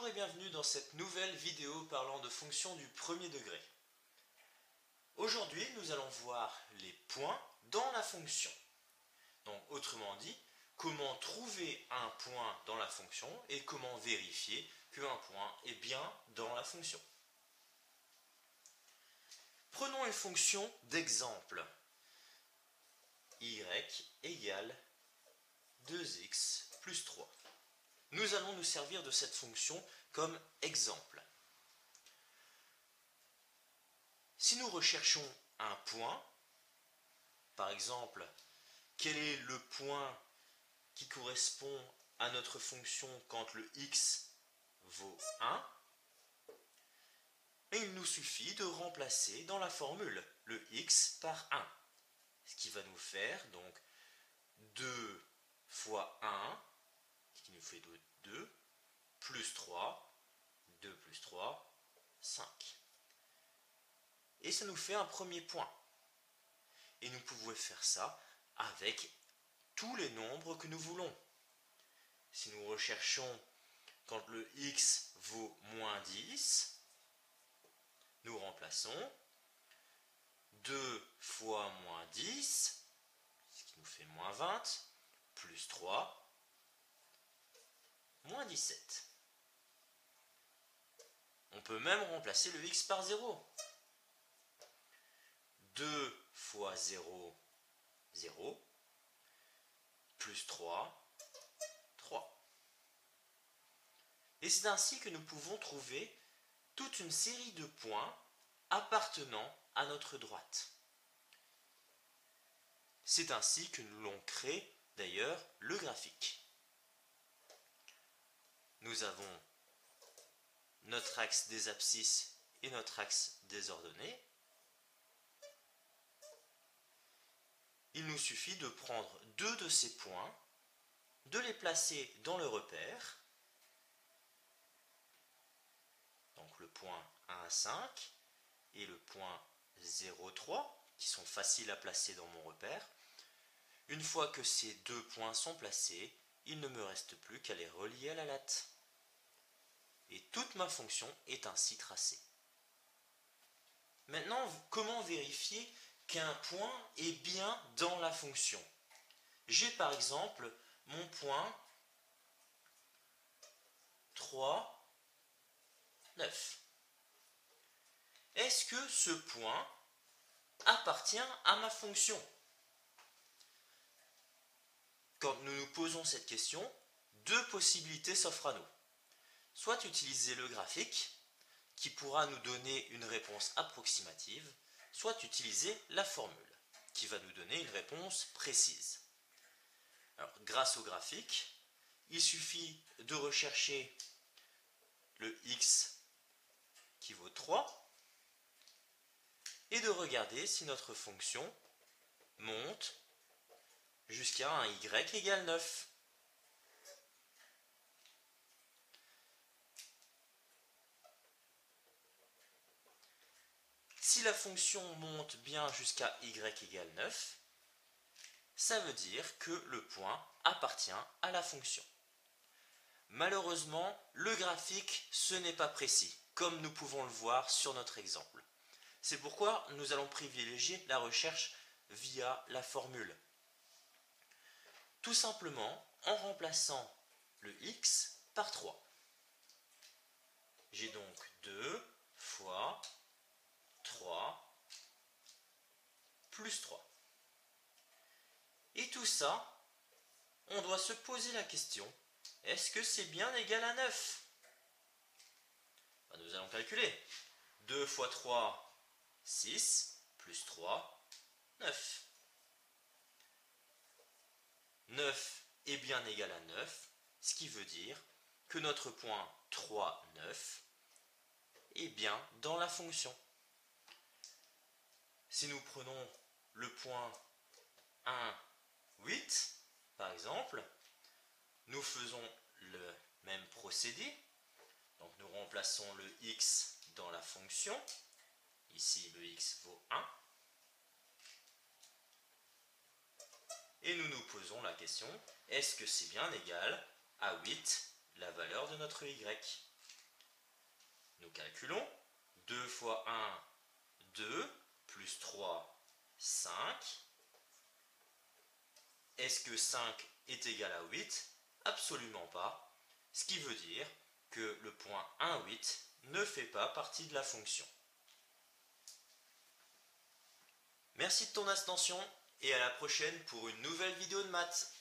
Bonjour et bienvenue dans cette nouvelle vidéo parlant de fonctions du premier degré. Aujourd'hui, nous allons voir les points dans la fonction. Donc, autrement dit, comment trouver un point dans la fonction et comment vérifier qu'un point est bien dans la fonction. Prenons une fonction d'exemple. Y égale 2x plus 3. Nous allons nous servir de cette fonction comme exemple. Si nous recherchons un point, par exemple, quel est le point qui correspond à notre fonction quand le x vaut 1, et il nous suffit de remplacer dans la formule le x par 1, ce qui va nous faire donc 2 fois 1, qui nous fait 2, plus 3, 2 plus 3, 5. Et ça nous fait un premier point. Et nous pouvons faire ça avec tous les nombres que nous voulons. Si nous recherchons quand le x vaut moins 10, nous remplaçons 2 fois moins 10, ce qui nous fait moins 20, plus 3, moins 17. On peut même remplacer le x par 0. 2 fois 0, 0, plus 3, 3. Et c'est ainsi que nous pouvons trouver toute une série de points appartenant à notre droite. C'est ainsi que nous l'on crée d'ailleurs le graphique. Nous avons notre axe des abscisses et notre axe des ordonnées. Il nous suffit de prendre deux de ces points, de les placer dans le repère, donc le point 1, 5 et le point 0, 3, qui sont faciles à placer dans mon repère. Une fois que ces deux points sont placés, il ne me reste plus qu'à les relier à la latte. Et toute ma fonction est ainsi tracée. Maintenant, comment vérifier qu'un point est bien dans la fonction? J'ai par exemple mon point 3, 9. Est-ce que ce point appartient à ma fonction? Quand nous nous posons cette question, deux possibilités s'offrent à nous. Soit utiliser le graphique, qui pourra nous donner une réponse approximative, soit utiliser la formule, qui va nous donner une réponse précise. Alors, grâce au graphique, il suffit de rechercher le x qui vaut 3 et de regarder si notre fonction monte jusqu'à un y égale 9. Si la fonction monte bien jusqu'à y égale 9, ça veut dire que le point appartient à la fonction. Malheureusement, le graphique, ce n'est pas précis, comme nous pouvons le voir sur notre exemple. C'est pourquoi nous allons privilégier la recherche via la formule. Tout simplement en remplaçant le x par 3. J'ai donc 2 fois 3 plus 3. Et tout ça, on doit se poser la question, est-ce que c'est bien égal à 9? Nous allons calculer. 2 fois 3, 6, plus 3, 9. 9 est bien égal à 9, ce qui veut dire que notre point 3, 9 est bien dans la fonction. Si nous prenons le point 1, 8, par exemple, nous faisons le même procédé. Donc nous remplaçons le x dans la fonction. Ici, le x vaut 1. Et nous nous posons la question, est-ce que c'est bien égal à 8, la valeur de notre y? Nous calculons. 2 fois 1, 2, plus 3, 5. Est-ce que 5 est égal à 8? Absolument pas. Ce qui veut dire que le point 1, 8 ne fait pas partie de la fonction. Merci de ton attention et à la prochaine pour une nouvelle vidéo de maths.